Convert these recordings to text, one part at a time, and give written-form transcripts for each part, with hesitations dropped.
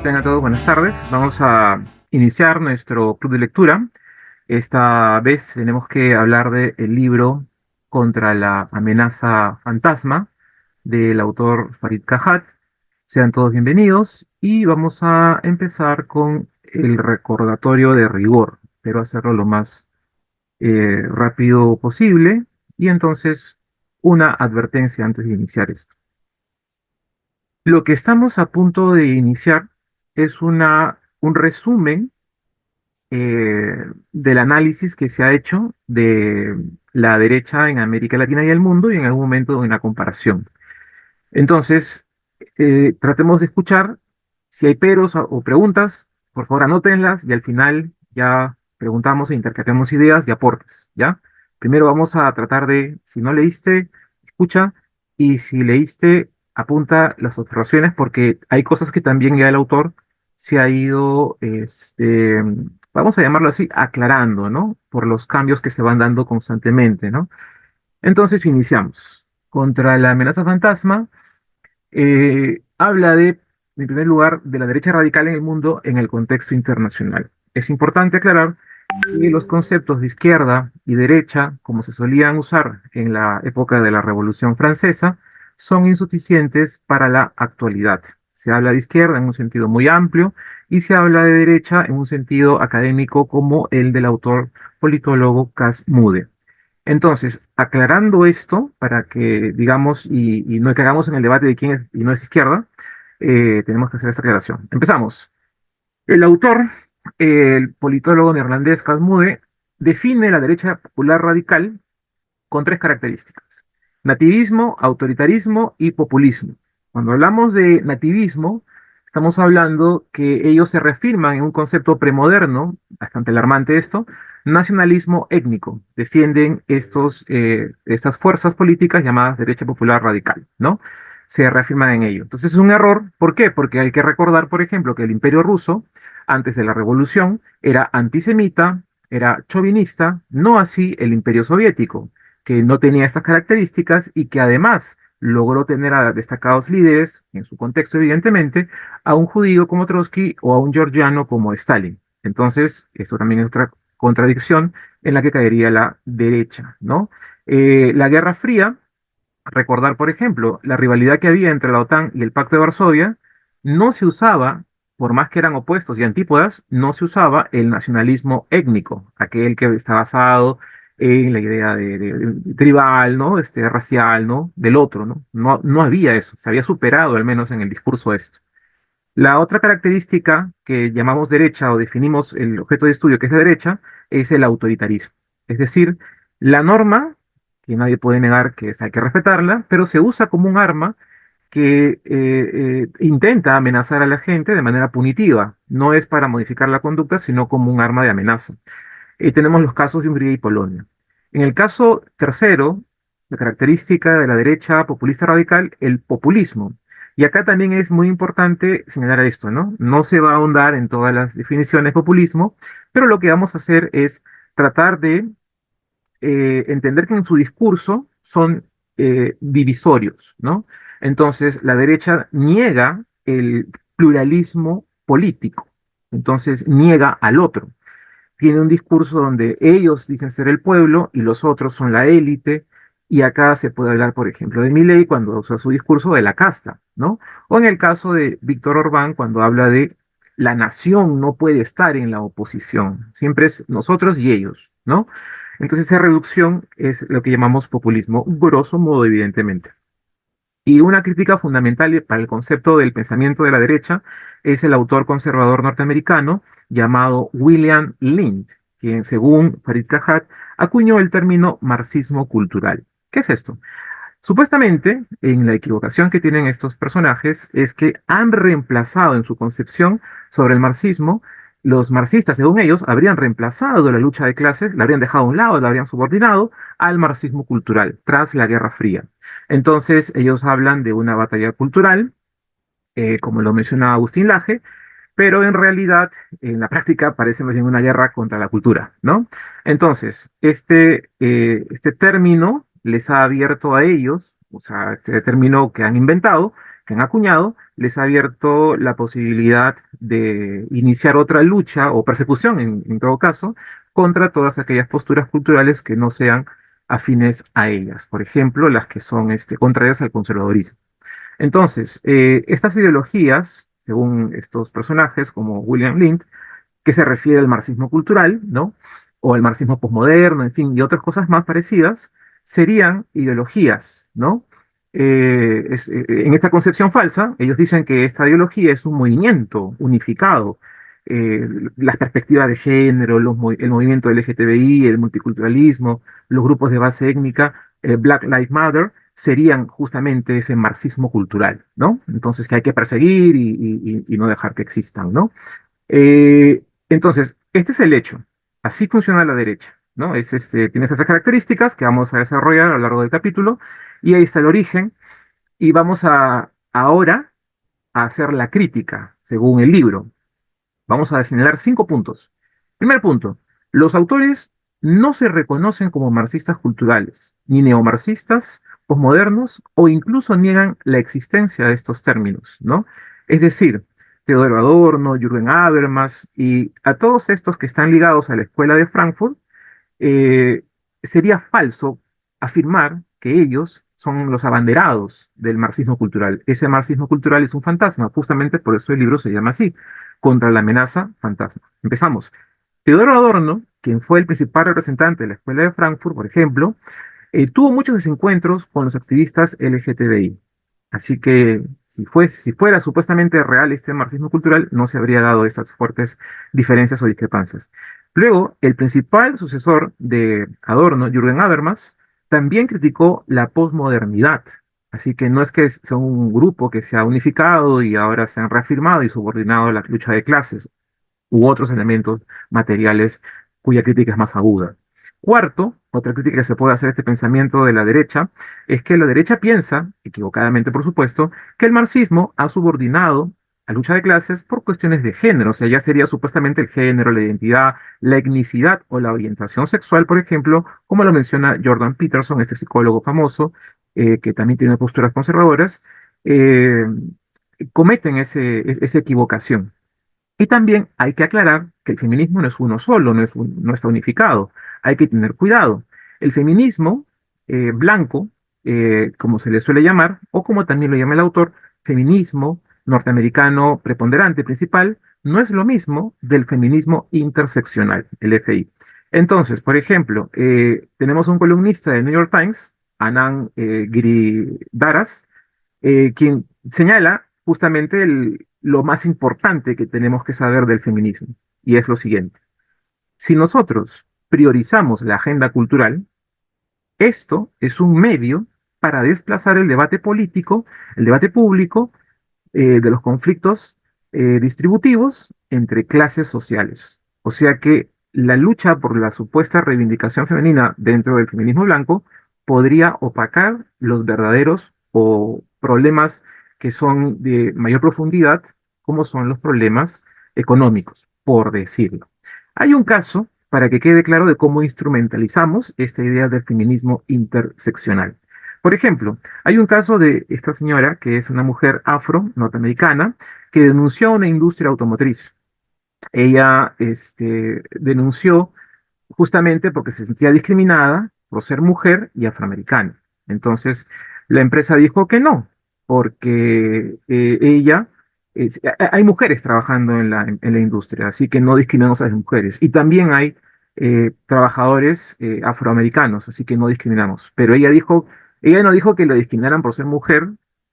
Tengan todos buenas tardes. Vamos a iniciar nuestro club de lectura. Esta vez tenemos que hablar del libro Contra la amenaza fantasma del autor Farid Kahat. Sean todos bienvenidos y vamos a empezar con el recordatorio de rigor. Espero hacerlo lo más rápido posible y entonces una advertencia antes de iniciar esto. Lo que estamos a punto de iniciar es un resumen del análisis que se ha hecho de la derecha en América Latina y el mundo y en algún momento en la comparación. Entonces, tratemos de escuchar. Si hay peros o preguntas, por favor anótenlas y al final ya preguntamos e intercambiamos ideas y aportes, ¿ya? Primero vamos a tratar de, si no leíste, escucha, y si leíste, apunta las observaciones porque hay cosas que también ya el autor se ha ido, vamos a llamarlo así, aclarando, ¿no? Por los cambios que se van dando constantemente, ¿no? Entonces iniciamos. Contra la amenaza fantasma. Habla en primer lugar, de la derecha radical en el mundo en el contexto internacional. Es importante aclarar que los conceptos de izquierda y derecha, como se solían usar en la época de la Revolución Francesa, son insuficientes para la actualidad. Se habla de izquierda en un sentido muy amplio y se habla de derecha en un sentido académico como el del autor politólogo Cas Mudde. Entonces, aclarando esto, para que digamos y no caigamos en el debate de quién es y no es izquierda, tenemos que hacer esta aclaración. Empezamos. El autor, el politólogo neerlandés Cas Mudde, define la derecha popular radical con tres características: nativismo, autoritarismo y populismo. Cuando hablamos de nativismo, estamos hablando que ellos se reafirman en un concepto premoderno, bastante alarmante esto, nacionalismo étnico. Defienden estas fuerzas políticas llamadas derecha popular radical, ¿no? Se reafirman en ello. Entonces es un error. ¿Por qué? Porque hay que recordar, por ejemplo, que el Imperio Ruso, antes de la Revolución, era antisemita, era chauvinista, no así el Imperio Soviético, que no tenía estas características y que además logró tener a destacados líderes, en su contexto evidentemente, a un judío como Trotsky o a un georgiano como Stalin. Entonces, esto también es otra contradicción en la que caería la derecha, ¿no? La Guerra Fría, recordar, por ejemplo, la rivalidad que había entre la OTAN y el Pacto de Varsovia, no se usaba, por más que eran opuestos y antípodas, no se usaba el nacionalismo étnico, aquel que está basado en la idea de tribal, ¿no? Racial, ¿no? Del otro, ¿no? No había eso, se había superado al menos en el discurso esto. La otra característica que llamamos derecha o definimos el objeto de estudio que es de derecha es el autoritarismo. Es decir, la norma, que nadie puede negar que hay que respetarla, pero se usa como un arma que intenta amenazar a la gente de manera punitiva. No es para modificar la conducta, sino como un arma de amenaza. Tenemos los casos de Hungría y Polonia. En el caso tercero, la característica de la derecha populista radical, el populismo. Y acá también es muy importante señalar esto, ¿no? No se va a ahondar en todas las definiciones de populismo, pero lo que vamos a hacer es tratar de entender que en su discurso son divisorios, ¿no? Entonces, la derecha niega el pluralismo político, entonces niega al otro. Tiene un discurso donde ellos dicen ser el pueblo y los otros son la élite. Y acá se puede hablar, por ejemplo, de Milei cuando usa su discurso de la casta, ¿no? O en el caso de Víctor Orbán cuando habla de la nación no puede estar en la oposición, siempre es nosotros y ellos, ¿no? Entonces esa reducción es lo que llamamos populismo, grosso modo, evidentemente. Y una crítica fundamental para el concepto del pensamiento de la derecha es el autor conservador norteamericano llamado William Lind, quien, según Farid Kahat, acuñó el término marxismo cultural. ¿Qué es esto? Supuestamente, en la equivocación que tienen estos personajes es que han reemplazado en su concepción sobre el marxismo, los marxistas, según ellos, habrían reemplazado la lucha de clases, la habrían dejado a un lado, la habrían subordinado al marxismo cultural tras la Guerra Fría. Entonces, ellos hablan de una batalla cultural, como lo menciona Agustín Laje, pero en realidad, en la práctica, parece más bien una guerra contra la cultura, ¿no? Entonces, este término les ha abierto a ellos, o sea, este término que han inventado, que han acuñado, les ha abierto la posibilidad de iniciar otra lucha o persecución, en todo caso, contra todas aquellas posturas culturales que no sean afines a ellas. Por ejemplo, las que son contrarias al conservadurismo. Entonces, estas ideologías, según estos personajes como William Lind, que se refiere al marxismo cultural, ¿no? O al marxismo posmoderno, en fin, y otras cosas más parecidas, serían ideologías, ¿no? En esta concepción falsa, ellos dicen que esta ideología es un movimiento unificado. Eh, las perspectivas de género, el movimiento LGTBI, el multiculturalismo, los grupos de base étnica, Black Lives Matter, serían justamente ese marxismo cultural, ¿no? Entonces que hay que perseguir y no dejar que existan, ¿no? Entonces, este es el hecho. Así funciona la derecha, ¿no? Tiene esas características que vamos a desarrollar a lo largo del capítulo, y ahí está el origen, y vamos a ahora a hacer la crítica, según el libro. Vamos a señalar 5 puntos. Primer punto, los autores no se reconocen como marxistas culturales, ni neomarxistas, posmodernos, o incluso niegan la existencia de estos términos, ¿no? Es decir, Teodoro Adorno, Jürgen Habermas y a todos estos que están ligados a la escuela de Frankfurt, eh, sería falso afirmar que ellos son los abanderados del marxismo cultural. Ese marxismo cultural es un fantasma, justamente por eso el libro se llama así, Contra la amenaza fantasma. Empezamos. Teodoro Adorno, quien fue el principal representante de la escuela de Frankfurt, por ejemplo, tuvo muchos desencuentros con los activistas LGTBI. Así que si fuera supuestamente real este marxismo cultural, no se habría dado esas fuertes diferencias o discrepancias. Luego, el principal sucesor de Adorno, Jürgen Habermas, también criticó la posmodernidad. Así que no es que sea un grupo que se ha unificado y ahora se han reafirmado y subordinado a la lucha de clases u otros elementos materiales cuya crítica es más aguda. Cuarto, otra crítica que se puede hacer a este pensamiento de la derecha es que la derecha piensa, equivocadamente por supuesto, que el marxismo ha subordinado la lucha de clases por cuestiones de género, o sea, ya sería supuestamente el género, la identidad, la etnicidad o la orientación sexual, por ejemplo, como lo menciona Jordan Peterson, este psicólogo famoso, que también tiene posturas conservadoras, eh, cometen esa equivocación. Y también hay que aclarar que el feminismo no es uno solo, no está unificado. Hay que tener cuidado. El feminismo blanco, como se le suele llamar, o como también lo llama el autor, feminismo norteamericano preponderante principal, no es lo mismo del feminismo interseccional, el FI. Entonces, por ejemplo, tenemos un columnista del New York Times, Anand Giridharadas, quien señala justamente lo más importante que tenemos que saber del feminismo, y es lo siguiente. Si nosotros priorizamos la agenda cultural, esto es un medio para desplazar el debate político, el debate público, de los conflictos distributivos entre clases sociales. O sea que la lucha por la supuesta reivindicación femenina dentro del feminismo blanco podría opacar los verdaderos o problemas que son de mayor profundidad, como son los problemas económicos, por decirlo. Hay un caso para que quede claro de cómo instrumentalizamos esta idea del feminismo interseccional. Por ejemplo, hay un caso de esta señora, que es una mujer afro-norteamericana, que denunció a una industria automotriz. Ella denunció justamente porque se sentía discriminada por ser mujer y afroamericana. Entonces, la empresa dijo que no, porque hay mujeres trabajando en la industria, así que no discriminamos a las mujeres. Y también hay trabajadores afroamericanos, así que no discriminamos. Pero ella no dijo que lo discriminaran por ser mujer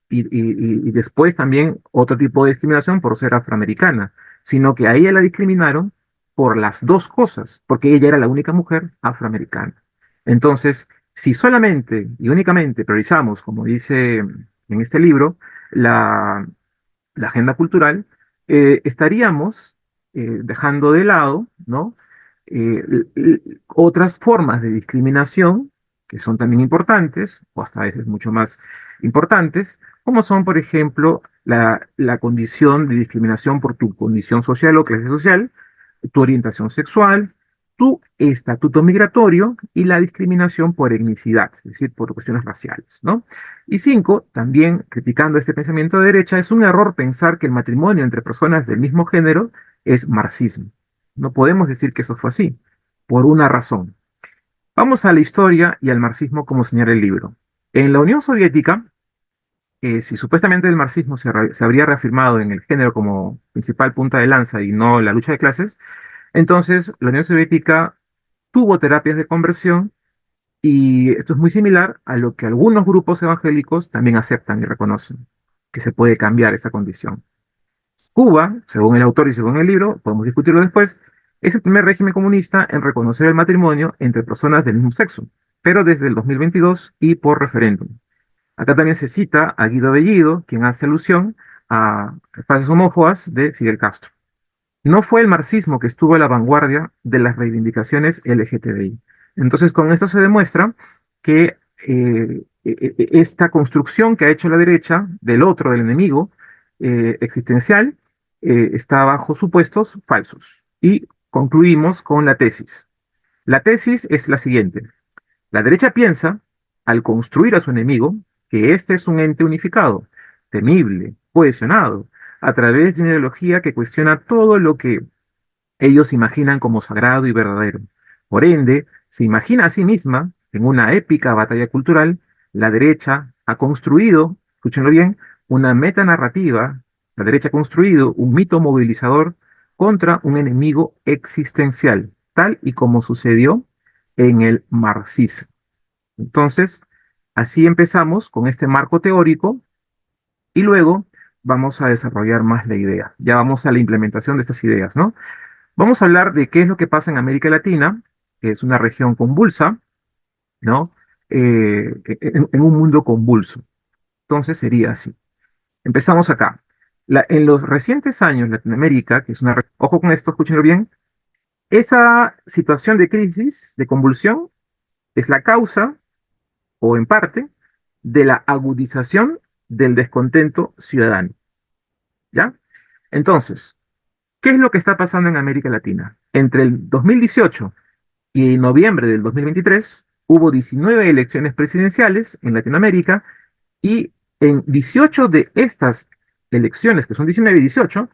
y después también otro tipo de discriminación por ser afroamericana, sino que a ella la discriminaron por las dos cosas, porque ella era la única mujer afroamericana. Entonces, si solamente y únicamente priorizamos, como dice en este libro, la, la agenda cultural, estaríamos dejando de lado, ¿no? Otras formas de discriminación que son también importantes, o hasta a veces mucho más importantes, como son, por ejemplo, la condición de discriminación por tu condición social o clase social, tu orientación sexual, su estatuto migratorio y la discriminación por etnicidad, es decir, por cuestiones raciales, ¿no? Y cinco, también criticando este pensamiento de derecha, es un error pensar que el matrimonio entre personas del mismo género es marxismo. No podemos decir que eso fue así, por una razón. Vamos a la historia y al marxismo como señala el libro. En la Unión Soviética, si supuestamente el marxismo se habría reafirmado en el género como principal punta de lanza y no la lucha de clases, entonces la Unión Soviética tuvo terapias de conversión y esto es muy similar a lo que algunos grupos evangélicos también aceptan y reconocen, que se puede cambiar esa condición. Cuba, según el autor y según el libro, podemos discutirlo después, es el primer régimen comunista en reconocer el matrimonio entre personas del mismo sexo, pero desde el 2022 y por referéndum. Acá también se cita a Guido Bellido, quien hace alusión a frases homófobas de Fidel Castro. No fue el marxismo que estuvo a la vanguardia de las reivindicaciones LGTBI. Entonces, con esto se demuestra que esta construcción que ha hecho la derecha del otro, del enemigo existencial, está bajo supuestos falsos. Y concluimos con la tesis. La tesis es la siguiente. La derecha piensa, al construir a su enemigo, que éste es un ente unificado, temible, cohesionado, a través de una ideología que cuestiona todo lo que ellos imaginan como sagrado y verdadero. Por ende, se imagina a sí misma, en una épica batalla cultural, la derecha ha construido, escúchenlo bien, una metanarrativa, la derecha ha construido un mito movilizador contra un enemigo existencial, tal y como sucedió en el marxismo. Entonces, así empezamos con este marco teórico y luego vamos a desarrollar más la idea. Ya vamos a la implementación de estas ideas, ¿no? Vamos a hablar de qué es lo que pasa en América Latina, que es una región convulsa, ¿no? En un mundo convulso. Entonces sería así. Empezamos acá. En los recientes años, Latinoamérica, que es una... Ojo con esto, escúchenlo bien. Esa situación de crisis, de convulsión, es la causa, o en parte, de la agudización del descontento ciudadano, ¿ya? Entonces, ¿qué es lo que está pasando en América Latina? Entre el 2018 y en noviembre del 2023 hubo 19 elecciones presidenciales en Latinoamérica y en 18 de estas elecciones, que son 19 y 18,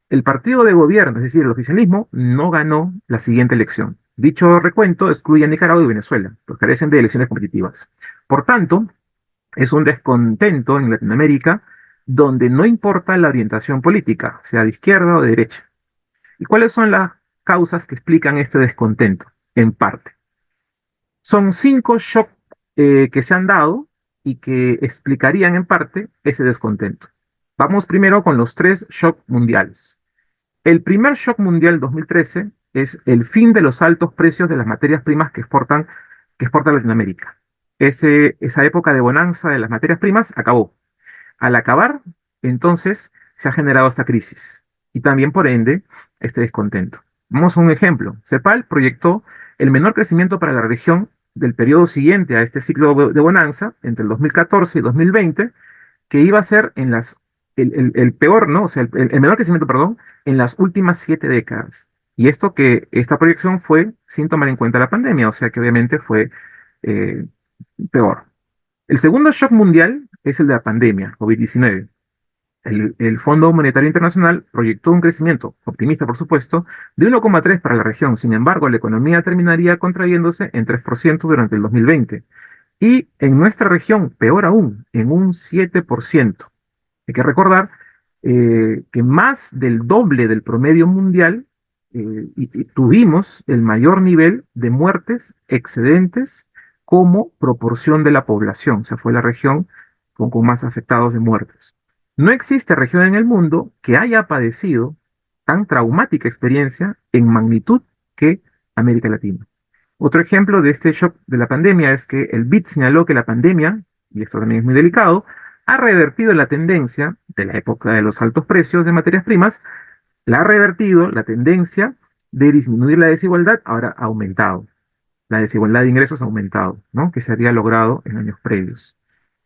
el partido de gobierno, es decir, el oficialismo, no ganó la siguiente elección. Dicho recuento excluye a Nicaragua y Venezuela, porque carecen de elecciones competitivas. Por tanto, es un descontento en Latinoamérica donde no importa la orientación política, sea de izquierda o de derecha. ¿Y cuáles son las causas que explican este descontento? En parte. Son cinco shocks que se han dado y que explicarían en parte ese descontento. Vamos primero con los tres shocks mundiales. El primer shock mundial 2013 es el fin de los altos precios de las materias primas que exporta Latinoamérica. Esa época de bonanza de las materias primas acabó. Al acabar, entonces, se ha generado esta crisis y también, por ende, este descontento. Vamos a un ejemplo. CEPAL proyectó el menor crecimiento para la región del periodo siguiente a este ciclo de bonanza, entre el 2014 y 2020, que iba a ser el peor, ¿no? O sea, el menor crecimiento, perdón, en las últimas 7 décadas. Y esta proyección fue sin tomar en cuenta la pandemia, o sea que obviamente fue eh, peor. El segundo shock mundial es el de la pandemia, COVID-19. El Fondo Monetario Internacional proyectó un crecimiento, optimista por supuesto, de 1,3 para la región. Sin embargo, la economía terminaría contrayéndose en 3% durante el 2020. Y en nuestra región, peor aún, en un 7%. Hay que recordar que más del doble del promedio mundial y tuvimos el mayor nivel de muertes excedentes como proporción de la población. O sea, fue la región con más afectados de muertes. No existe región en el mundo que haya padecido tan traumática experiencia en magnitud que América Latina. Otro ejemplo de este shock de la pandemia es que el BID señaló que la pandemia, y esto también es muy delicado, ha revertido la tendencia de la época de los altos precios de materias primas, la ha revertido la tendencia de disminuir la desigualdad, ahora ha aumentado. La desigualdad de ingresos ha aumentado, ¿no? Que se había logrado en años previos.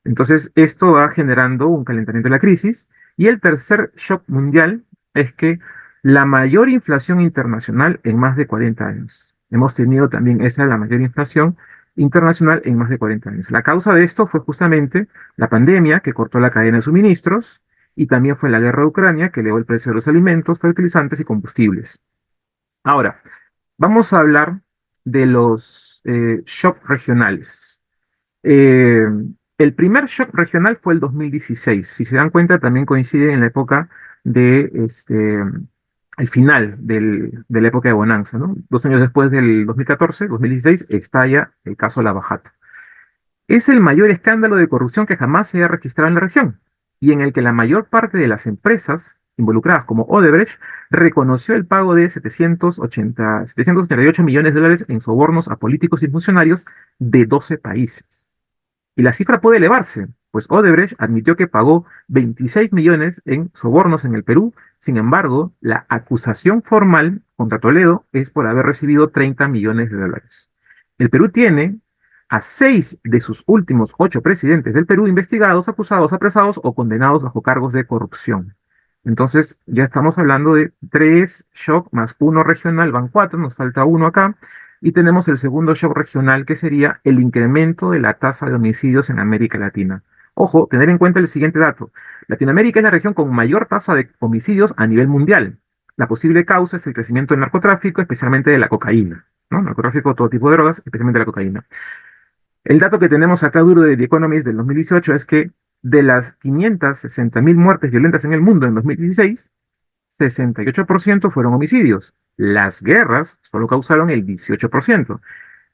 Entonces, esto va generando un calentamiento de la crisis. Y el tercer shock mundial es que la mayor inflación internacional en más de 40 años. Hemos tenido también esa la mayor inflación internacional en más de 40 años. La causa de esto fue justamente la pandemia que cortó la cadena de suministros y también fue la guerra de Ucrania que elevó el precio de los alimentos, fertilizantes y combustibles. Ahora, vamos a hablar de los shocks regionales. Eh, el primer shock regional fue el 2016. Si se dan cuenta, también coincide en la época de el final de la época de Bonanza, ¿no? 2 años después del 2014, 2016, estalla el caso Lavajato. Es el mayor escándalo de corrupción que jamás se haya registrado en la región y en el que la mayor parte de las empresas involucradas, como Odebrecht, reconoció el pago de 788 millones de dólares en sobornos a políticos y funcionarios de 12 países. Y la cifra puede elevarse, pues Odebrecht admitió que pagó 26 millones en sobornos en el Perú. Sin embargo, la acusación formal contra Toledo es por haber recibido 30 millones de dólares. El Perú tiene a 6 de sus últimos 8 presidentes del Perú investigados, acusados, apresados o condenados bajo cargos de corrupción. Entonces, ya estamos hablando de 3 shock más uno regional, van 4, nos falta uno acá. Y tenemos el segundo shock regional, que sería el incremento de la tasa de homicidios en América Latina. Ojo, tener en cuenta el siguiente dato. Latinoamérica es la región con mayor tasa de homicidios a nivel mundial. La posible causa es el crecimiento del narcotráfico, especialmente de la cocaína, ¿no? Narcotráfico, todo tipo de drogas, especialmente la cocaína. El dato que tenemos acá duro de The Economist del 2018 es que de las 560.000 muertes violentas en el mundo en 2016, 68% fueron homicidios. Las guerras solo causaron el 18%.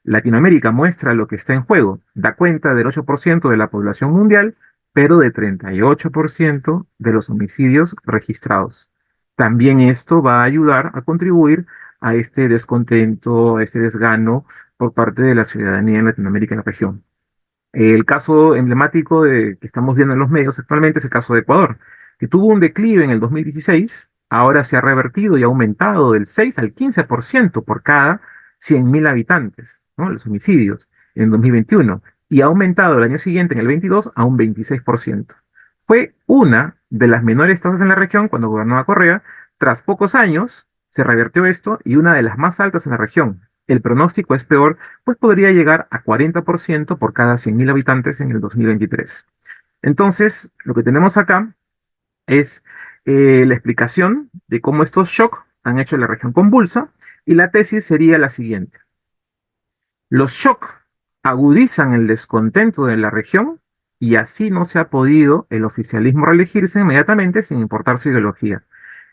Latinoamérica muestra lo que está en juego, da cuenta del 8% de la población mundial, pero de 38% de los homicidios registrados. También esto va a ayudar a contribuir a este descontento, a este desgano por parte de la ciudadanía en Latinoamérica y en la región. El caso emblemático que estamos viendo en los medios actualmente es el caso de Ecuador, que tuvo un declive en el 2016, ahora se ha revertido y ha aumentado del 6 al 15% por cada 100.000 habitantes, ¿no? Los homicidios en 2021, y ha aumentado el año siguiente, en el 22, a un 26%. Fue una de las menores tasas en la región cuando gobernaba Correa. Tras pocos años se revirtió esto y una de las más altas en la región. El pronóstico es peor, pues podría llegar a 40% por cada 100.000 habitantes en el 2023. Entonces, lo que tenemos acá es la explicación de cómo estos shocks han hecho la región convulsa, y la tesis sería la siguiente. Los shocks agudizan el descontento de la región y así no se ha podido el oficialismo reelegirse inmediatamente sin importar su ideología.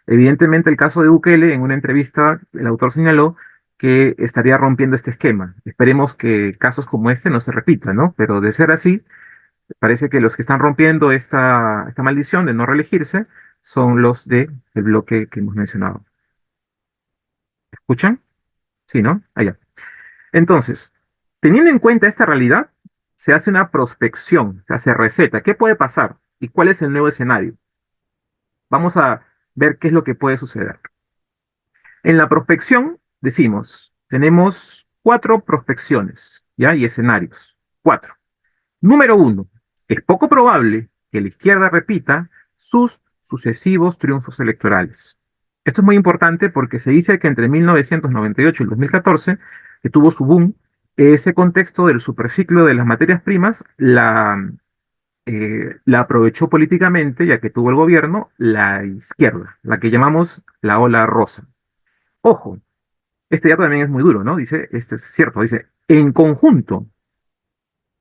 Evidentemente, el caso de Bukele, en una entrevista, el autor señaló que estaría rompiendo este esquema. Esperemos que casos como este no se repitan, ¿no? Pero de ser así, parece que los que están rompiendo esta maldición de no reelegirse son los del bloque que hemos mencionado. ¿Escuchan? Sí, ¿no? Allá. Entonces, teniendo en cuenta esta realidad, se hace una prospección, se hace receta. ¿Qué puede pasar? ¿Y cuál es el nuevo escenario? Vamos a ver qué es lo que puede suceder. En la prospección, decimos, tenemos 4 prospecciones, ¿ya? Y escenarios. 4. Número 1. Es poco probable que la izquierda repita sus sucesivos triunfos electorales. Esto es muy importante porque se dice que entre 1998 y el 2014, que tuvo su boom, ese contexto del superciclo de las materias primas la aprovechó políticamente, ya que tuvo el gobierno la izquierda, la que llamamos la ola rosa. Ojo, este dato también es muy duro, ¿no? Dice, este es cierto, dice, en conjunto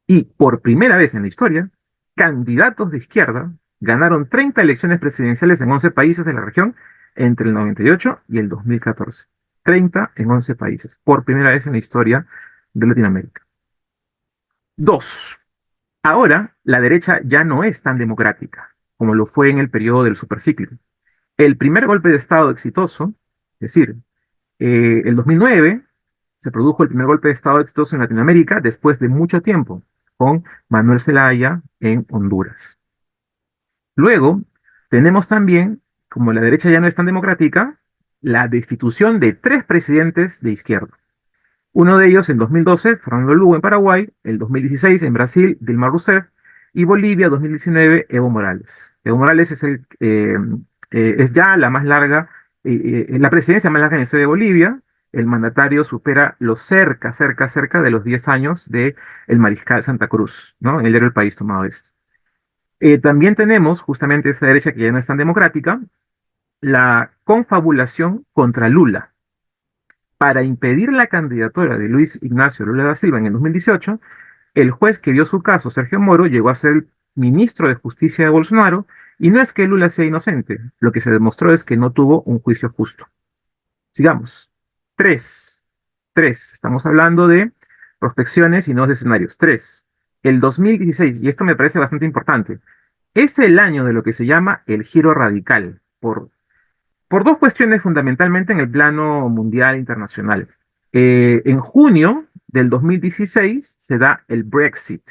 y por primera vez en la historia, candidatos de izquierda ganaron 30 elecciones presidenciales en 11 países de la región entre el 98 y el 2014. 30 en 11 países, por primera vez en la historia de Latinoamérica. 2. Ahora la derecha ya no es tan democrática como lo fue en el periodo del superciclo. El primer golpe de Estado exitoso, es decir, el 2009 se produjo el primer golpe de Estado exitoso en Latinoamérica después de mucho tiempo, con Manuel Zelaya en Honduras. Luego, tenemos también, como la derecha ya no es tan democrática, la destitución de 3 presidentes de izquierda. Uno de ellos en 2012, Fernando Lugo en Paraguay; el 2016 en Brasil, Dilma Rousseff; y Bolivia 2019, Evo Morales. Evo Morales es ya la más larga, la presidencia más larga en la historia de Bolivia, el mandatario supera los cerca de los 10 años de el mariscal Santa Cruz, ¿no? En el diario El País tomado esto. También tenemos justamente esa derecha que ya no es tan democrática, la confabulación contra Lula. Para impedir la candidatura de Luis Ignacio Lula da Silva en el 2018, el juez que vio su caso, Sergio Moro, llegó a ser ministro de Justicia de Bolsonaro, y no es que Lula sea inocente, lo que se demostró es que no tuvo un juicio justo. Sigamos. Tres. Tres. Estamos hablando de prospecciones y nuevos escenarios. Tres. El 2016, y esto me parece bastante importante, es el año de lo que se llama el giro radical, por dos cuestiones fundamentalmente en el plano mundial e internacional. En junio del 2016 se da el Brexit,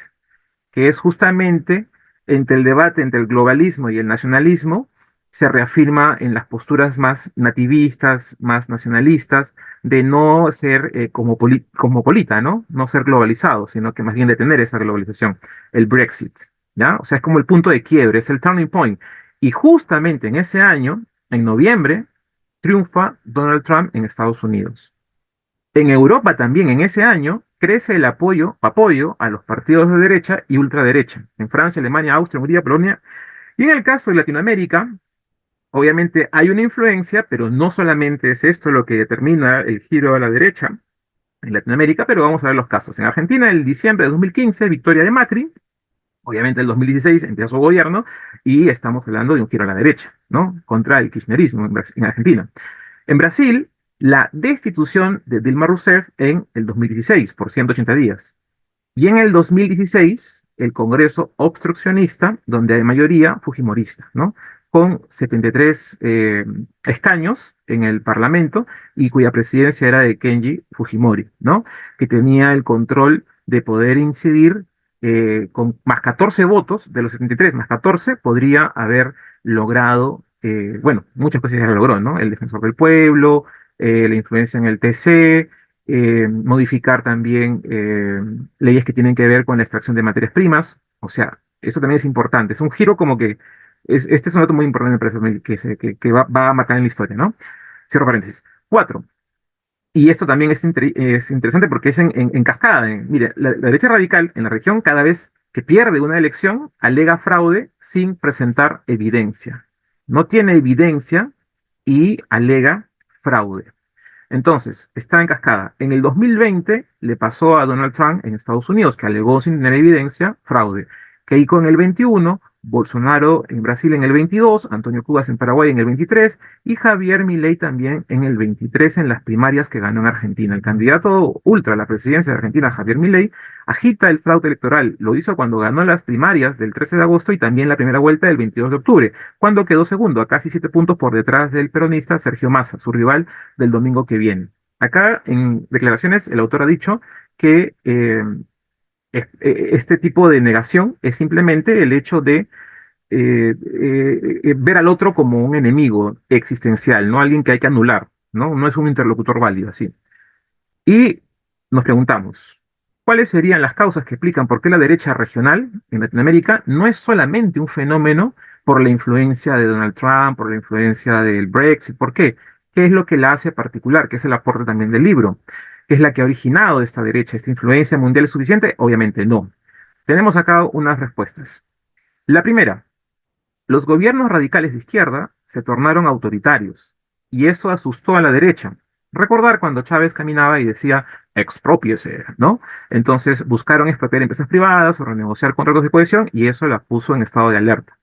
que es justamente entre el debate entre el globalismo y el nacionalismo, se reafirma en las posturas más nativistas, más nacionalistas, de no ser cosmopolita, ¿no? No ser globalizado, sino que más bien detener esa globalización, el Brexit, ¿ya? O sea, es como el punto de quiebre, es el turning point. Y justamente en ese año, en noviembre, triunfa Donald Trump en Estados Unidos. En Europa también en ese año crece el apoyo a los partidos de derecha y ultraderecha, en Francia, Alemania, Austria, Hungría, Polonia. Y en el caso de Latinoamérica, obviamente hay una influencia, pero no solamente es esto lo que determina el giro a la derecha en Latinoamérica, pero vamos a ver los casos. En Argentina, el diciembre de 2015, victoria de Macri. Obviamente, el 2016 empieza su gobierno y estamos hablando de un giro a la derecha, ¿no? Contra el kirchnerismo en Argentina. En Brasil, la destitución de Dilma Rousseff en el 2016 por 180 días. Y en el 2016, el Congreso obstruccionista, donde hay mayoría fujimorista, ¿no? Con 73 escaños en el Parlamento y cuya presidencia era de Kenji Fujimori, ¿no? Que tenía el control de poder incidir con más 14 votos, de los 73 más 14, podría haber logrado, bueno, muchas cosas ya logró, ¿no? El defensor del pueblo, la influencia en el TC, modificar también leyes que tienen que ver con la extracción de materias primas. O sea, eso también es importante. Es un giro como que, este es un dato muy importante, me parece, que va a marcar en la historia, ¿no? Cierro paréntesis. Cuatro. Y esto también es interesante porque es en cascada. Mire, la derecha radical en la región, cada vez que pierde una elección, alega fraude sin presentar evidencia. No tiene evidencia y alega fraude. Entonces, está en cascada. En el 2020 le pasó a Donald Trump en Estados Unidos, que alegó sin tener evidencia fraude. Keiko en el 21, Bolsonaro en Brasil en el 22, Antonio Cubas en Paraguay en el 23 y Javier Milei también en el 23 en las primarias que ganó en Argentina. El candidato ultra a la presidencia de Argentina, Javier Milei, agita el fraude electoral. Lo hizo cuando ganó las primarias del 13 de agosto y también la primera vuelta del 22 de octubre, cuando quedó segundo a casi 7 puntos por detrás del peronista Sergio Massa, su rival del domingo que viene. Acá, en declaraciones, el autor ha dicho que este tipo de negación es simplemente el hecho de ver al otro como un enemigo existencial, no alguien que hay que anular, ¿no? No es un interlocutor válido, así. Y nos preguntamos, ¿cuáles serían las causas que explican por qué la derecha regional en Latinoamérica no es solamente un fenómeno por la influencia de Donald Trump, por la influencia del Brexit? ¿Por qué? ¿Qué es lo que la hace particular? ¿Qué es el aporte también del libro? ¿Qué es la que ha originado esta derecha? ¿Esta influencia mundial es suficiente? Obviamente no. Tenemos acá unas respuestas. La primera, los gobiernos radicales de izquierda se tornaron autoritarios y eso asustó a la derecha. Recordar cuando Chávez caminaba y decía exprópiese, ¿no? Entonces buscaron expropiar empresas privadas o renegociar contratos de cohesión y eso la puso en estado de alerta.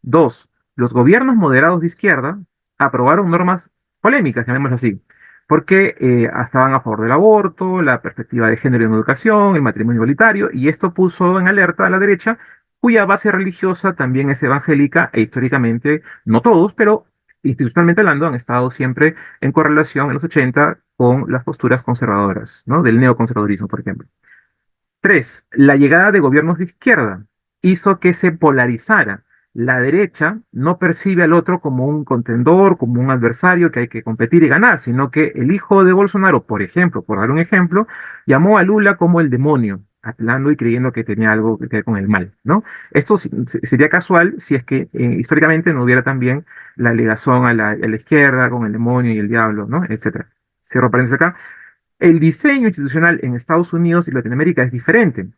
Dos, los gobiernos moderados de izquierda aprobaron normas polémicas, llamémoslo así, porque estaban a favor del aborto, la perspectiva de género en educación, el matrimonio igualitario, y esto puso en alerta a la derecha, cuya base religiosa también es evangélica e históricamente, no todos, pero institucionalmente hablando, han estado siempre en correlación en los 80 con las posturas conservadoras, ¿no? Del neoconservadurismo, por ejemplo. Tres, la llegada de gobiernos de izquierda hizo que se polarizara. La derecha no percibe al otro como un contendor, como un adversario que hay que competir y ganar, sino que el hijo de Bolsonaro, por ejemplo, por dar un ejemplo, llamó a Lula como el demonio, apelando y creyendo que tenía algo que ver con el mal, ¿no? Esto sería casual si es que históricamente no hubiera también la ligación a la izquierda con el demonio y el diablo, ¿no? Etcétera. cierro paréntesis acá, el diseño institucional en Estados Unidos y Latinoamérica es diferente.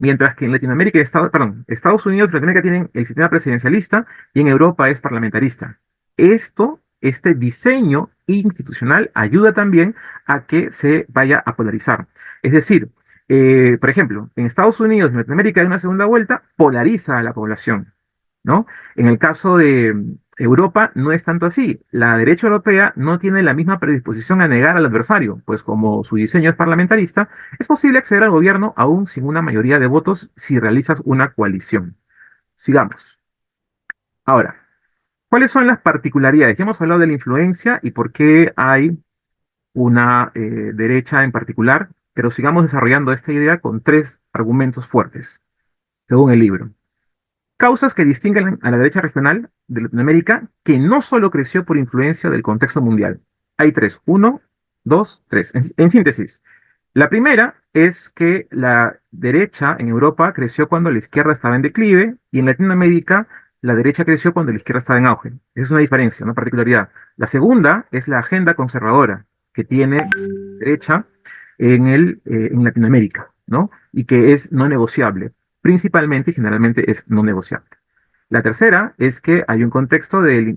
Mientras que en Latinoamérica y Estados Unidos y Latinoamérica tienen el sistema presidencialista y en Europa es parlamentarista. Este diseño institucional ayuda también a que se vaya a polarizar. Es decir, por ejemplo, en Estados Unidos y Latinoamérica hay una segunda vuelta, polariza a la población, ¿no? En el caso de Europa no es tanto así. La derecha europea no tiene la misma predisposición a negar al adversario, pues como su diseño es parlamentarista, es posible acceder al gobierno aún sin una mayoría de votos si realizas una coalición. Sigamos. Ahora, ¿cuáles son las particularidades? Ya hemos hablado de la influencia y por qué hay una derecha en particular, pero sigamos desarrollando esta idea con tres argumentos fuertes, según el libro. Causas que distinguen a la derecha regional de Latinoamérica, que no solo creció por influencia del contexto mundial. Hay tres. Uno, dos, tres. En síntesis, la primera es que la derecha en Europa creció cuando la izquierda estaba en declive y en Latinoamérica la derecha creció cuando la izquierda estaba en auge. Esa es una diferencia, una particularidad. La segunda es la agenda conservadora que tiene la derecha en Latinoamérica, ¿no? Y que es no negociable. Principalmente y generalmente es no negociable. La tercera es que hay un contexto de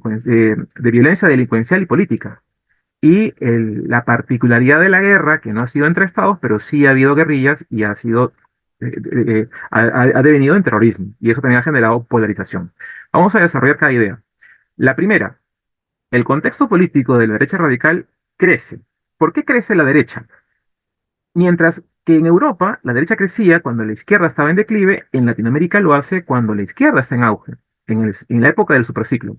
violencia delincuencial y política. Y la particularidad de la guerra, que no ha sido entre estados, pero sí ha habido guerrillas y ha devenido en terrorismo. Y eso también ha generado polarización. Vamos a desarrollar cada idea. La primera, el contexto político de la derecha radical crece. ¿Por qué crece la derecha? Mientras que en Europa la derecha crecía cuando la izquierda estaba en declive, en Latinoamérica lo hace cuando la izquierda está en auge, en la época del superciclo.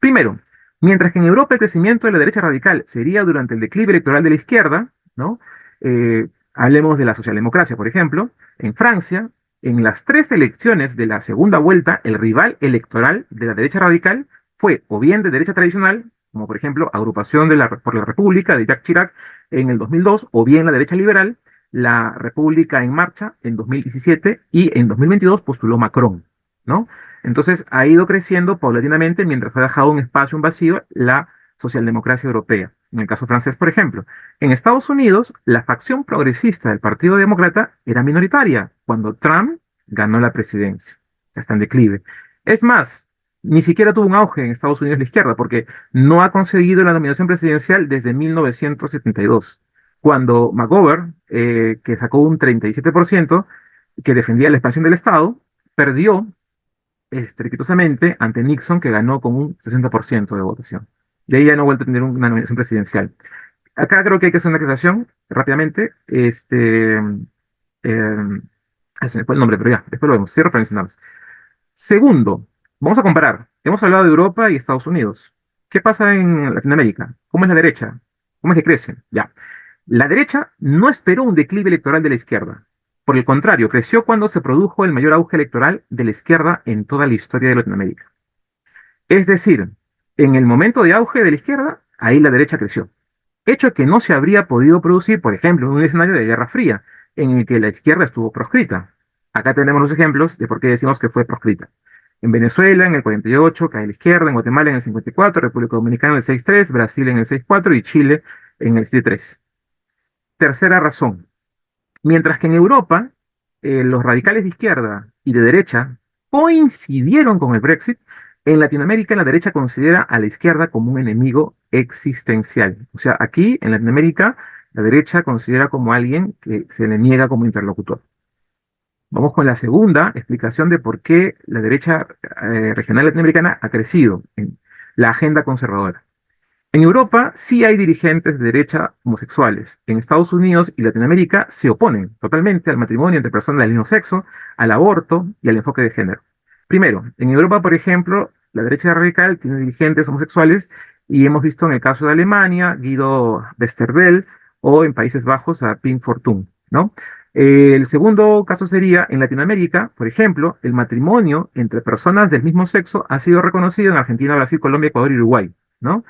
Primero, mientras que en Europa el crecimiento de la derecha radical sería durante el declive electoral de la izquierda, ¿no? Hablemos de la socialdemocracia, por ejemplo, en Francia, en las tres elecciones de la segunda vuelta, el rival electoral de la derecha radical fue o bien de derecha tradicional, como por ejemplo Agrupación por la República de Jacques Chirac en el 2002, o bien la derecha liberal, la República en Marcha en 2017 y en 2022 postuló Macron, ¿no? Entonces ha ido creciendo paulatinamente mientras ha dejado un espacio, un vacío, la socialdemocracia europea. En el caso francés, por ejemplo. En Estados Unidos, la facción progresista del Partido Demócrata era minoritaria cuando Trump ganó la presidencia. Ya está en declive. Es más, ni siquiera tuvo un auge en Estados Unidos la izquierda, porque no ha conseguido la nominación presidencial desde 1972, cuando McGovern, que sacó un 37%, que defendía la expansión del Estado, perdió estrepitosamente ante Nixon, que ganó con un 60% de votación. De ahí ya no ha vuelto a tener una nominación presidencial. Acá creo que hay que hacer una aclaración rápidamente. Se me fue el nombre, pero ya, después lo vemos. Cierro para mencionarlos. Segundo, vamos a comparar. Hemos hablado de Europa y Estados Unidos. ¿Qué pasa en Latinoamérica? ¿Cómo es la derecha? ¿Cómo es que crece? Ya. La derecha no esperó un declive electoral de la izquierda. Por el contrario, creció cuando se produjo el mayor auge electoral de la izquierda en toda la historia de Latinoamérica. Es decir, en el momento de auge de la izquierda, ahí la derecha creció. Hecho que no se habría podido producir, por ejemplo, en un escenario de Guerra Fría, en el que la izquierda estuvo proscrita. Acá tenemos los ejemplos de por qué decimos que fue proscrita. En Venezuela, en el 48, cae la izquierda, en Guatemala en el 54, República Dominicana en el 63, Brasil en el 64 y Chile en el 73. Tercera razón, mientras que en Europa los radicales de izquierda y de derecha coincidieron con el Brexit, en Latinoamérica la derecha considera a la izquierda como un enemigo existencial. O sea, aquí en Latinoamérica la derecha considera como alguien que se le niega como interlocutor. Vamos con la segunda explicación de por qué la derecha regional latinoamericana ha crecido en la agenda conservadora. En Europa sí hay dirigentes de derecha homosexuales. En Estados Unidos y Latinoamérica se oponen totalmente al matrimonio entre personas del mismo sexo, al aborto y al enfoque de género. Primero, en Europa, por ejemplo, la derecha radical tiene dirigentes homosexuales y hemos visto en el caso de Alemania, Guido Westerwelle, o en Países Bajos a Pim Fortuyn, ¿no? El segundo caso sería en Latinoamérica, por ejemplo, el matrimonio entre personas del mismo sexo ha sido reconocido en Argentina, Brasil, Colombia, Ecuador y Uruguay, ¿no?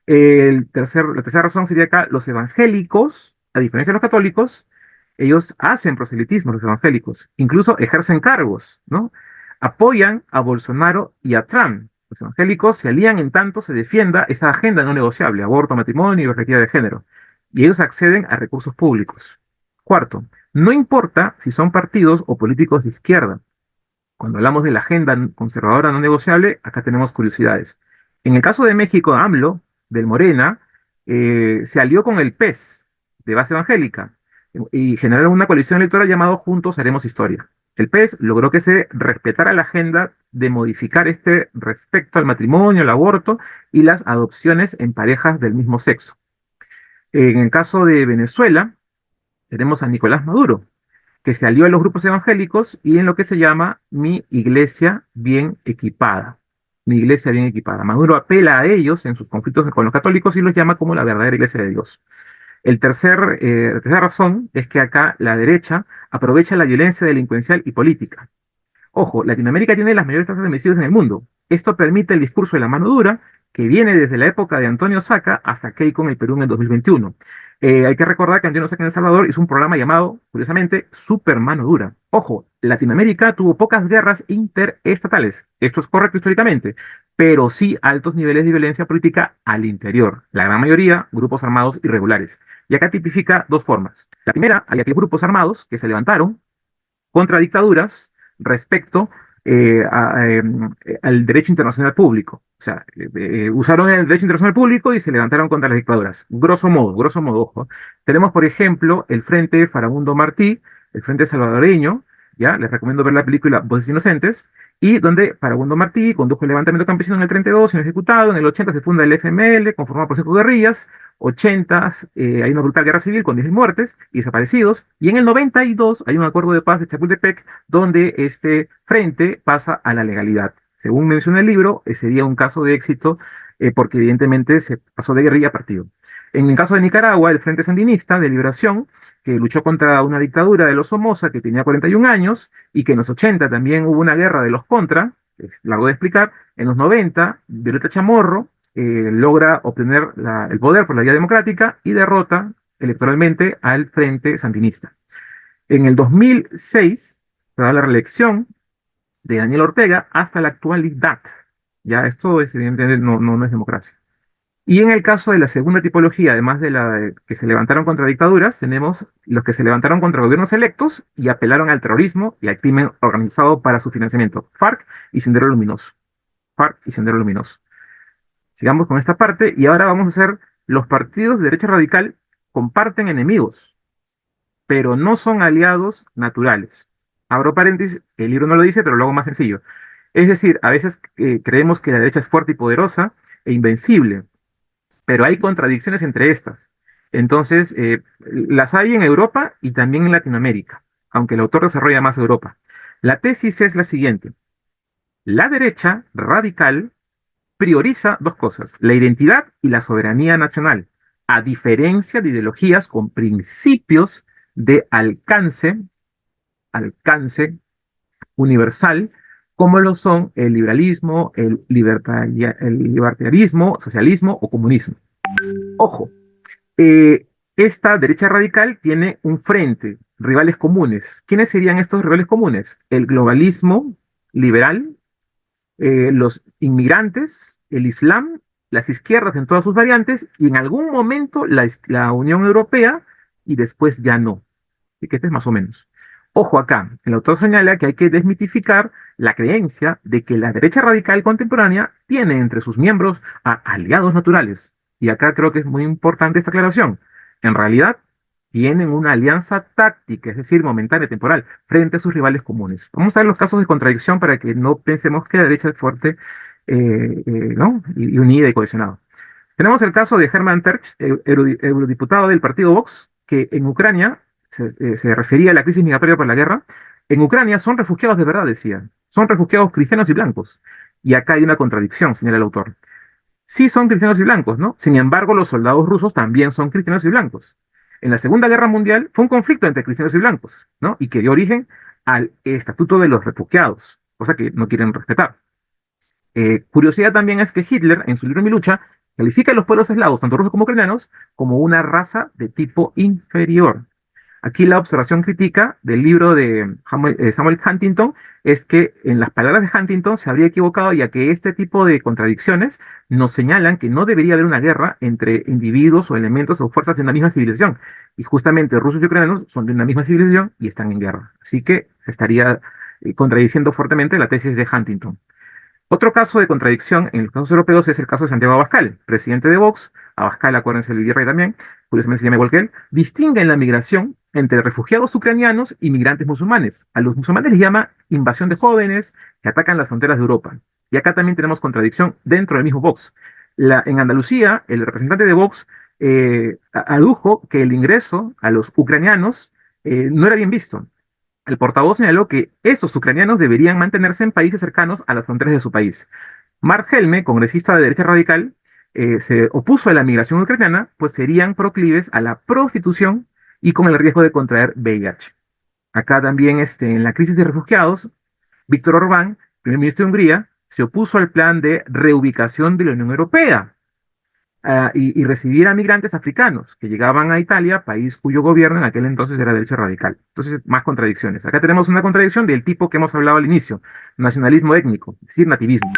La tercera razón sería acá, los evangélicos, a diferencia de los católicos, ellos hacen proselitismo, los evangélicos, incluso ejercen cargos, ¿no? Apoyan a Bolsonaro y a Trump. Los evangélicos se alían en tanto se defienda esa agenda no negociable, aborto, matrimonio y perspectiva de género. y ellos acceden a recursos públicos. Cuarto, no importa si son partidos o políticos de izquierda. Cuando hablamos de la agenda conservadora no negociable, acá tenemos curiosidades. En el caso de México, AMLO, del Morena, se alió con el PES, de base evangélica, y generaron una coalición electoral llamado Juntos Haremos Historia. El PES logró que se respetara la agenda de modificar este respecto al matrimonio, al aborto y las adopciones en parejas del mismo sexo. En el caso de Venezuela, tenemos a Nicolás Maduro, que se alió a los grupos evangélicos y en lo que se llama Mi Iglesia Bien Equipada. Mi Iglesia Bien Equipada. Maduro apela a ellos en sus conflictos con los católicos y los llama como la verdadera Iglesia de Dios. La tercera razón es que acá la derecha aprovecha la violencia delincuencial y política. Ojo, Latinoamérica tiene las mayores tasas de homicidios en el mundo. Esto permite el discurso de la mano dura, que viene desde la época de Antonio Saca hasta Keiko en el Perú en el 2021. Hay que recordar que Antonio Saca en El Salvador hizo un programa llamado, curiosamente, Super Mano Dura. Ojo, Latinoamérica tuvo pocas guerras interestatales. Esto es correcto históricamente, pero sí altos niveles de violencia política al interior. La gran mayoría, grupos armados irregulares. Y acá tipifica dos formas. La primera, hay aquellos grupos armados que se levantaron contra dictaduras respecto al derecho internacional público. O sea, usaron el derecho internacional público y se levantaron contra las dictaduras. Grosso modo, ojo. Tenemos, por ejemplo, el Frente Farabundo Martí, el Frente Salvadoreño, ya, les recomiendo ver la película Voces Inocentes, y donde Farabundo Martí condujo el levantamiento campesino en el 32, siendo ejecutado, en el 80 se funda el FML, conformado por cinco guerrillas, 80 hay una brutal guerra civil con 10.000 muertes y desaparecidos, y en el 92 hay un acuerdo de paz de Chapultepec donde este frente pasa a la legalidad. Según menciona el libro, sería un caso de éxito porque evidentemente se pasó de guerrilla a partido. En el caso de Nicaragua, el Frente Sandinista de Liberación, que luchó contra una dictadura de los Somoza que tenía 41 años y que en los 80 también hubo una guerra de los contra, es largo de explicar, en los 90, Violeta Chamorro logra obtener el poder por la vía democrática y derrota electoralmente al Frente Sandinista. En el 2006 se da la reelección de Daniel Ortega hasta la actualidad. Ya esto es, evidentemente no es democracia. Y en el caso de la segunda tipología, además de que se levantaron contra dictaduras, tenemos los que se levantaron contra gobiernos electos y apelaron al terrorismo y al crimen organizado para su financiamiento. FARC y Sendero Luminoso. FARC y Sendero Luminoso. Sigamos con esta parte y ahora vamos a hacer los partidos de derecha radical comparten enemigos, pero no son aliados naturales. Abro paréntesis, el libro no lo dice, pero lo hago más sencillo. Es decir, a veces creemos que la derecha es fuerte y poderosa e invencible, pero hay contradicciones entre estas. Entonces, las hay en Europa y también en Latinoamérica, aunque el autor desarrolla más Europa. La tesis es la siguiente. La derecha radical prioriza dos cosas, la identidad y la soberanía nacional, a diferencia de ideologías con principios de alcance universal, como lo son el liberalismo, el libertarismo, socialismo o comunismo. Ojo, esta derecha radical tiene un frente, rivales comunes. ¿Quiénes serían estos rivales comunes? El globalismo liberal, los inmigrantes, el Islam, las izquierdas en todas sus variantes y en algún momento la Unión Europea y después ya no. Así que este es más o menos. Ojo acá, el autor señala que hay que desmitificar la creencia de que la derecha radical contemporánea tiene entre sus miembros a aliados naturales. Y acá creo que es muy importante esta aclaración. En realidad, tienen una alianza táctica, es decir, momentánea, temporal, frente a sus rivales comunes. Vamos a ver los casos de contradicción para que no pensemos que la derecha es fuerte, ¿no? Y unida y cohesionada. Tenemos el caso de Hermann Tertsch, eurodiputado del partido Vox, que en Ucrania se refería a la crisis migratoria por la guerra. En Ucrania son refugiados de verdad, decía. Son refugiados cristianos y blancos. Y acá hay una contradicción, señala el autor. Sí son cristianos y blancos, ¿no? Sin embargo, los soldados rusos también son cristianos y blancos. En la Segunda Guerra Mundial fue un conflicto entre cristianos y blancos, ¿no? Y que dio origen al Estatuto de los Refugiados, cosa que no quieren respetar. Curiosidad también es que Hitler, en su libro Mi lucha, califica a los pueblos eslavos, tanto rusos como ucranianos, como una raza de tipo inferior. Aquí la observación crítica del libro de Samuel Huntington es que en las palabras de Huntington se habría equivocado, ya que este tipo de contradicciones nos señalan que no debería haber una guerra entre individuos o elementos o fuerzas de una misma civilización. Y justamente rusos y ucranianos son de una misma civilización y están en guerra. Así que se estaría contradiciendo fuertemente la tesis de Huntington. Otro caso de contradicción en los casos europeos es el caso de Santiago Abascal, presidente de Vox. Abascal, acuérdense del virrey también, curiosamente se llama igual que él, distingue en la migración entre refugiados ucranianos y migrantes musulmanes. A los musulmanes les llama invasión de jóvenes que atacan las fronteras de Europa. Y acá también tenemos contradicción dentro del mismo Vox. En Andalucía, el representante de Vox adujo que el ingreso a los ucranianos no era bien visto. El portavoz señaló que esos ucranianos deberían mantenerse en países cercanos a las fronteras de su país. Mark Helme, congresista de derecha radical, se opuso a la migración ucraniana, pues serían proclives a la prostitución y con el riesgo de contraer VIH. Acá también, en la crisis de refugiados, Víctor Orbán, primer ministro de Hungría, se opuso al plan de reubicación de la Unión Europea, y recibir a migrantes africanos que llegaban a Italia, país cuyo gobierno en aquel entonces era de derecha radical. Entonces, más contradicciones. Acá tenemos una contradicción del tipo que hemos hablado al inicio, nacionalismo étnico, es decir, nativismo.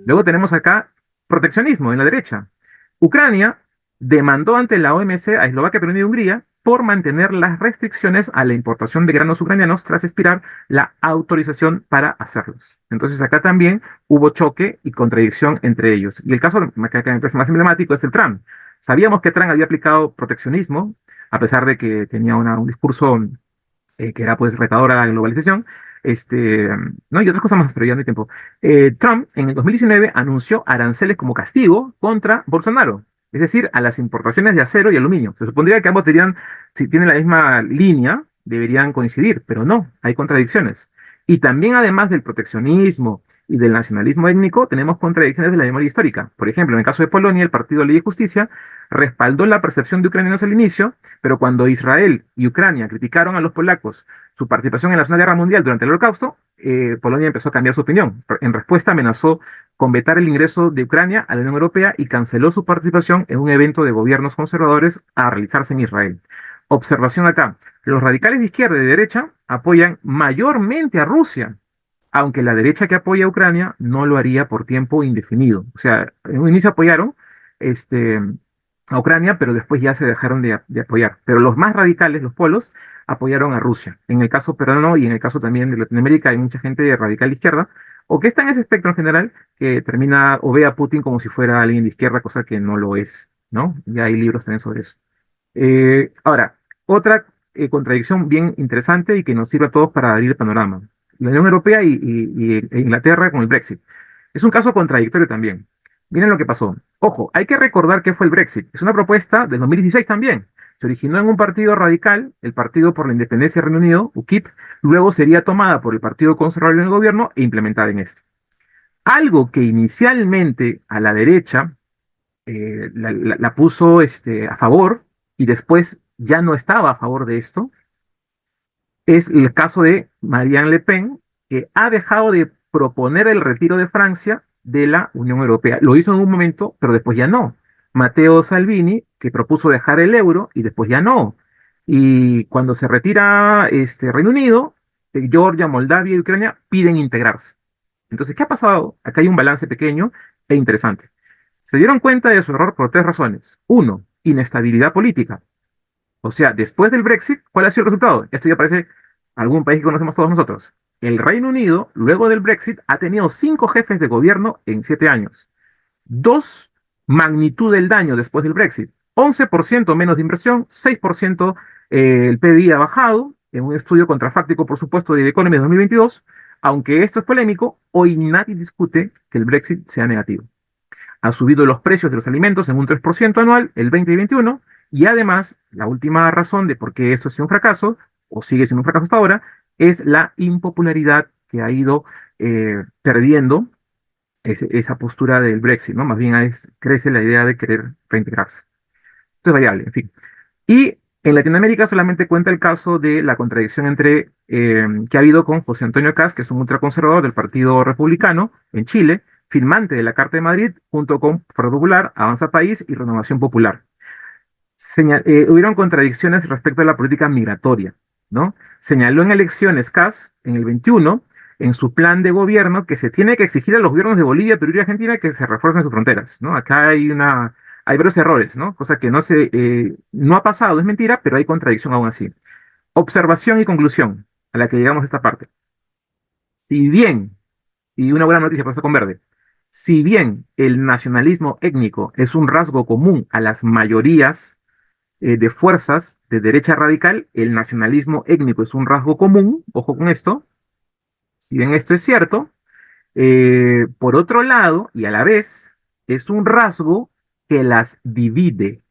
Luego tenemos acá proteccionismo en la derecha. Ucrania demandó ante la OMC a Eslovaquia, Polonia y Hungría por mantener las restricciones a la importación de granos ucranianos tras expirar la autorización para hacerlos. Entonces acá también hubo choque y contradicción entre ellos. Y el caso que me parece más emblemático es el Trump. Sabíamos que Trump había aplicado proteccionismo, a pesar de que tenía un discurso que era pues retador a la globalización, no, y otras cosas más, pero ya no hay tiempo. Trump en el 2019 anunció aranceles como castigo contra Bolsonaro, es decir, a las importaciones de acero y aluminio. Se supondría que ambos deberían, si tienen la misma línea, deberían coincidir, pero no, hay contradicciones. Y también además del proteccionismo y del nacionalismo étnico, tenemos contradicciones de la memoria histórica. Por ejemplo, en el caso de Polonia, el Partido Ley y Justicia respaldó la percepción de ucranianos al inicio, pero cuando Israel y Ucrania criticaron a los polacos su participación en la Segunda Guerra Mundial durante el Holocausto, Polonia empezó a cambiar su opinión. En respuesta, amenazó con vetar el ingreso de Ucrania a la Unión Europea y canceló su participación en un evento de gobiernos conservadores a realizarse en Israel. Observación acá. Los radicales de izquierda y de derecha apoyan mayormente a Rusia, aunque la derecha que apoya a Ucrania no lo haría por tiempo indefinido. O sea, en un inicio apoyaron este, a Ucrania, pero después ya se dejaron de apoyar. Pero los más radicales, los polos, apoyaron a Rusia. En el caso peruano y en el caso también de Latinoamérica hay mucha gente de radical izquierda, o que está en ese espectro en general, que termina o ve a Putin como si fuera alguien de izquierda, cosa que no lo es, ¿no? Ya hay libros también sobre eso. Ahora, otra contradicción bien interesante y que nos sirve a todos para abrir el panorama. La Unión Europea e Inglaterra con el Brexit. Es un caso contradictorio también. Miren lo que pasó. Ojo, hay que recordar qué fue el Brexit. Es una propuesta del 2016 también. Se originó en un partido radical, el Partido por la Independencia del Reino Unido, UKIP, luego sería tomada por el Partido Conservador en el gobierno e implementada en este. Algo que inicialmente a la derecha la puso a favor y después ya no estaba a favor de esto, es el caso de Marianne Le Pen, que ha dejado de proponer el retiro de Francia de la Unión Europea. Lo hizo en un momento, pero después ya no. Matteo Salvini, que propuso dejar el euro y después ya no. Y cuando se retira Reino Unido, Georgia, Moldavia y Ucrania piden integrarse. Entonces, ¿qué ha pasado? Acá hay un balance pequeño e interesante. Se dieron cuenta de su error por tres razones. Uno, inestabilidad política. O sea, después del Brexit, ¿cuál ha sido el resultado? Esto ya parece algún país que conocemos todos nosotros. El Reino Unido, luego del Brexit, ha tenido 5 jefes de gobierno en 7 años. Dos, magnitud del daño después del Brexit. 11% menos de inversión, 6% el PBI ha bajado, en un estudio contrafáctico, por supuesto, de The Economist de 2022, aunque esto es polémico, hoy nadie discute que el Brexit sea negativo. Ha subido los precios de los alimentos en un 3% anual el 2021 y además la última razón de por qué esto ha sido un fracaso o sigue siendo un fracaso hasta ahora es la impopularidad que ha ido perdiendo esa postura del Brexit, ¿no? Más bien crece la idea de querer reintegrarse. Esto es variable, en fin. Y en Latinoamérica solamente cuenta el caso de la contradicción que ha habido con José Antonio Kast, que es un ultraconservador del Partido Republicano en Chile, firmante de la Carta de Madrid, junto con Fuerza Popular, Avanza País y Renovación Popular. Hubieron contradicciones respecto a la política migratoria, ¿no? Señaló en elecciones CAS, en el 21, en su plan de gobierno, que se tiene que exigir a los gobiernos de Bolivia, Perú y Argentina que se refuercen sus fronteras, ¿no? Acá hay varios errores, ¿no? Cosa que no ha pasado, es mentira, pero hay contradicción aún así. Observación y conclusión, a la que llegamos a esta parte. Si bien, y una buena noticia, por eso con verde, si bien el nacionalismo étnico es un rasgo común a las mayorías de fuerzas de derecha radical, el nacionalismo étnico es un rasgo común, ojo con esto, si bien esto es cierto, por otro lado, y a la vez, es un rasgo que las divide,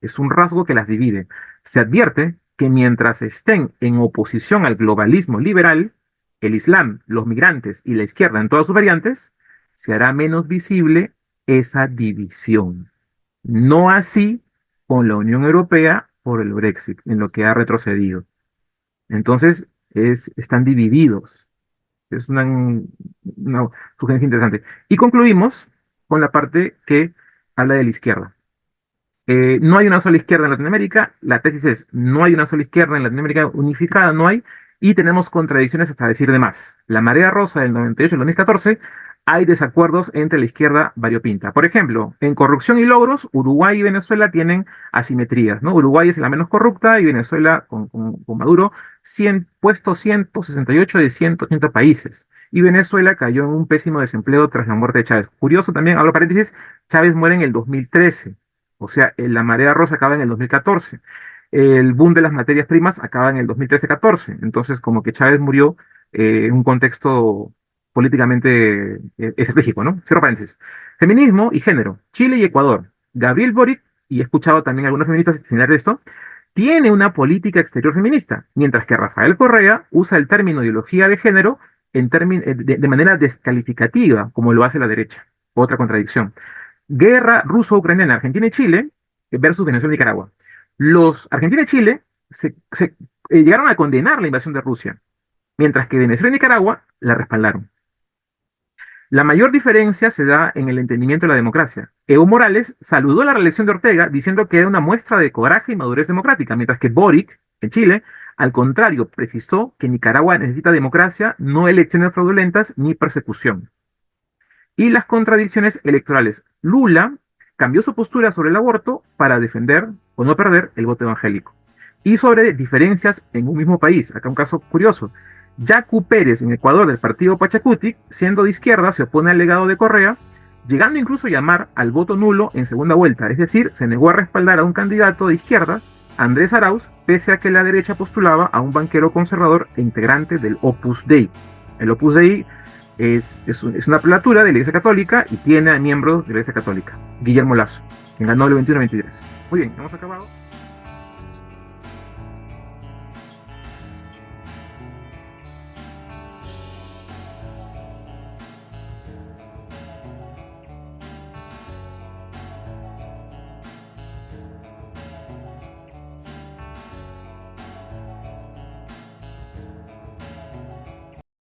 es un rasgo que las divide. Se advierte que mientras estén en oposición al globalismo liberal, el Islam, los migrantes y la izquierda en todas sus variantes, se hará menos visible esa división. No así con la Unión Europea por el Brexit, en lo que ha retrocedido. Entonces, están divididos. Es una sugerencia interesante. Y concluimos con la parte que habla de la izquierda. No hay una sola izquierda en Latinoamérica. La tesis es, no hay una sola izquierda en Latinoamérica unificada, no hay. Y tenemos contradicciones hasta decir de más. La marea rosa del 98 y el 2014, hay desacuerdos entre la izquierda variopinta. Por ejemplo, en corrupción y logros, Uruguay y Venezuela tienen asimetrías, ¿no? Uruguay es la menos corrupta y Venezuela, con Maduro, 100, puesto 168 de 180 países. Y Venezuela cayó en un pésimo desempleo tras la muerte de Chávez. Curioso también, abro paréntesis, Chávez muere en el 2013. O sea, la marea rosa acaba en el 2014. El boom de las materias primas acaba en el 2013-14. Entonces, como que Chávez murió en un contexto políticamente estratégico, ¿no? Cierro paréntesis. Feminismo y género. Chile y Ecuador. Gabriel Boric, y he escuchado también a algunos feministas señalar esto, tiene una política exterior feminista, mientras que Rafael Correa usa el término ideología de género de manera descalificativa, como lo hace la derecha. Otra contradicción. Guerra ruso-ucraniana, Argentina y Chile versus Venezuela y Nicaragua. Los Argentina y Chile llegaron a condenar la invasión de Rusia, mientras que Venezuela y Nicaragua la respaldaron. La mayor diferencia se da en el entendimiento de la democracia. Evo Morales saludó la reelección de Ortega diciendo que era una muestra de coraje y madurez democrática, mientras que Boric, en Chile, al contrario, precisó que Nicaragua necesita democracia, no elecciones fraudulentas ni persecución. Y las contradicciones electorales. Lula cambió su postura sobre el aborto para defender o no perder el voto evangélico. Y sobre diferencias en un mismo país. Acá un caso curioso. Yacu Pérez en Ecuador del partido Pachacutic, siendo de izquierda, se opone al legado de Correa, llegando incluso a llamar al voto nulo en segunda vuelta. Es decir, se negó a respaldar a un candidato de izquierda, Andrés Arauz, pese a que la derecha postulaba a un banquero conservador e integrante del Opus Dei. El Opus Dei es una prelatura de la Iglesia Católica y tiene a miembros de la Iglesia Católica. Guillermo Lazo, quien ganó el 21-23. Muy bien, hemos acabado.